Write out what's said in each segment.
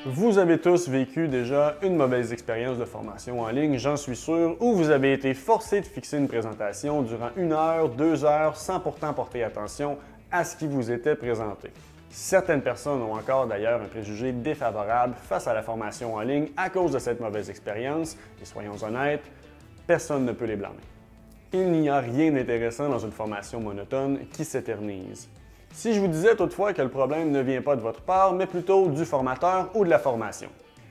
Vous avez tous vécu déjà une mauvaise expérience de formation en ligne, j'en suis sûr, où vous avez été forcé de fixer une présentation durant 1 heure, 2 heures, sans pourtant porter attention à ce qui vous était présenté. Certaines personnes ont encore d'ailleurs un préjugé défavorable face à la formation en ligne à cause de cette mauvaise expérience, et soyons honnêtes, personne ne peut les blâmer. Il n'y a rien d'intéressant dans une formation monotone qui s'éternise. Si je vous disais toutefois que le problème ne vient pas de votre part, mais plutôt du formateur ou de la formation.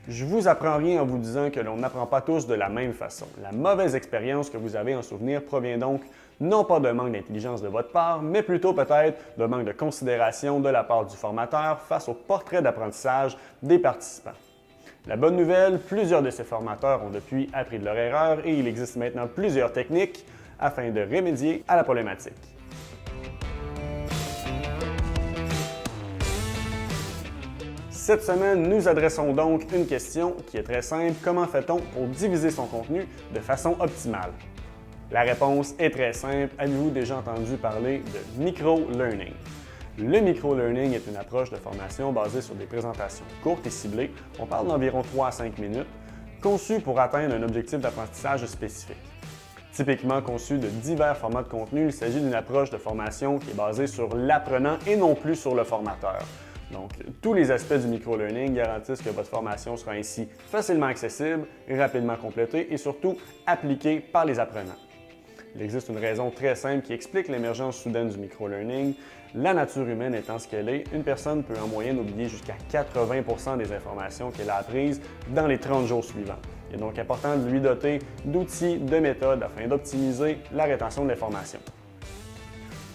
Je vous apprends rien en vous disant que l'on n'apprend pas tous de la même façon. La mauvaise expérience que vous avez en souvenir provient donc non pas d'un manque d'intelligence de votre part, mais plutôt peut-être d'un manque de considération de la part du formateur face au portrait d'apprentissage des participants. La bonne nouvelle, plusieurs de ces formateurs ont depuis appris de leur erreur et il existe maintenant plusieurs techniques afin de remédier à la problématique. Cette semaine, nous adressons donc une question qui est très simple. Comment fait-on pour diviser son contenu de façon optimale? La réponse est très simple. Avez-vous déjà entendu parler de micro-learning? Le micro-learning est une approche de formation basée sur des présentations courtes et ciblées. On parle d'environ 3 à 5 minutes, conçues pour atteindre un objectif d'apprentissage spécifique. Typiquement conçu de divers formats de contenu, il s'agit d'une approche de formation qui est basée sur l'apprenant et non plus sur le formateur. Donc, tous les aspects du micro-learning garantissent que votre formation sera ainsi facilement accessible, rapidement complétée et surtout appliquée par les apprenants. Il existe une raison très simple qui explique l'émergence soudaine du micro-learning. La nature humaine étant ce qu'elle est, une personne peut en moyenne oublier jusqu'à 80% des informations qu'elle a apprises dans les 30 jours suivants. Il est donc important de lui doter d'outils, de méthodes afin d'optimiser la rétention de l'information.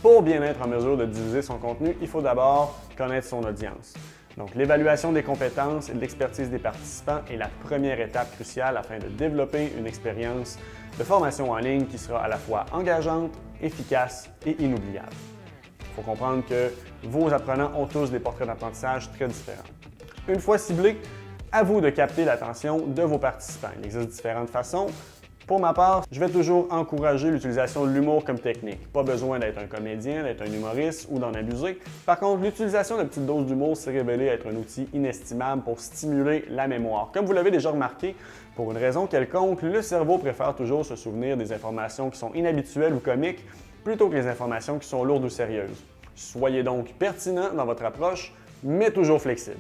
Pour bien être en mesure de diviser son contenu, il faut d'abord connaître son audience. Donc, l'évaluation des compétences et de l'expertise des participants est la première étape cruciale afin de développer une expérience de formation en ligne qui sera à la fois engageante, efficace et inoubliable. Il faut comprendre que vos apprenants ont tous des portraits d'apprentissage très différents. Une fois ciblés, à vous de capter l'attention de vos participants. Il existe différentes façons. Pour ma part, je vais toujours encourager l'utilisation de l'humour comme technique. Pas besoin d'être un comédien, d'être un humoriste ou d'en abuser. Par contre, l'utilisation de petites doses d'humour s'est révélée être un outil inestimable pour stimuler la mémoire. Comme vous l'avez déjà remarqué, pour une raison quelconque, le cerveau préfère toujours se souvenir des informations qui sont inhabituelles ou comiques plutôt que les informations qui sont lourdes ou sérieuses. Soyez donc pertinent dans votre approche, mais toujours flexible.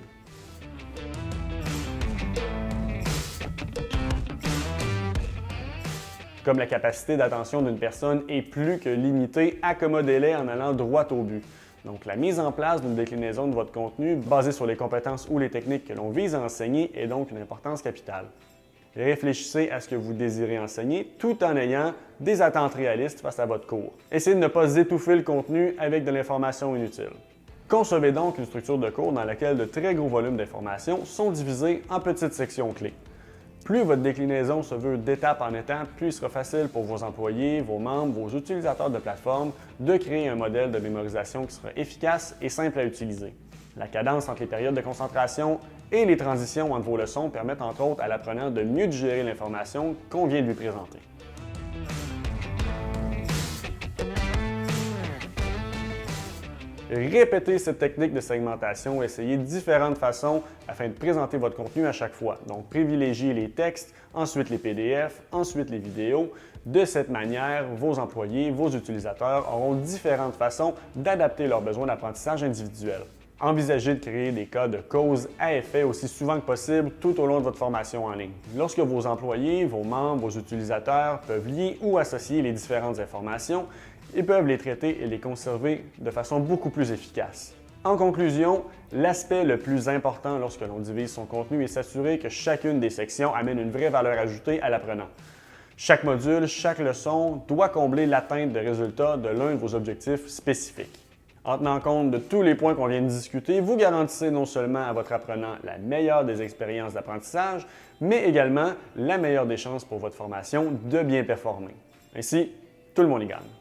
Comme la capacité d'attention d'une personne est plus que limitée, accommodez-les en allant droit au but. Donc, la mise en place d'une déclinaison de votre contenu basée sur les compétences ou les techniques que l'on vise à enseigner est donc une importance capitale. Réfléchissez à ce que vous désirez enseigner tout en ayant des attentes réalistes face à votre cours. Essayez de ne pas étouffer le contenu avec de l'information inutile. Concevez donc une structure de cours dans laquelle de très gros volumes d'informations sont divisés en petites sections clés. Plus votre déclinaison se veut d'étape en étape, plus il sera facile pour vos employés, vos membres, vos utilisateurs de plateforme de créer un modèle de mémorisation qui sera efficace et simple à utiliser. La cadence entre les périodes de concentration et les transitions entre vos leçons permettent entre autres à l'apprenant de mieux digérer l'information qu'on vient de lui présenter. Répétez cette technique de segmentation, essayez différentes façons afin de présenter votre contenu à chaque fois. Donc, privilégiez les textes, ensuite les PDF, ensuite les vidéos. De cette manière, vos employés, vos utilisateurs auront différentes façons d'adapter leurs besoins d'apprentissage individuel. Envisagez de créer des cas de cause à effet aussi souvent que possible tout au long de votre formation en ligne. Lorsque vos employés, vos membres, vos utilisateurs peuvent lier ou associer les différentes informations, ils peuvent les traiter et les conserver de façon beaucoup plus efficace. En conclusion, l'aspect le plus important lorsque l'on divise son contenu est s'assurer que chacune des sections amène une vraie valeur ajoutée à l'apprenant. Chaque module, chaque leçon doit combler l'atteinte de résultats de l'un de vos objectifs spécifiques. En tenant compte de tous les points qu'on vient de discuter, vous garantissez non seulement à votre apprenant la meilleure des expériences d'apprentissage, mais également la meilleure des chances pour votre formation de bien performer. Ainsi, tout le monde y gagne.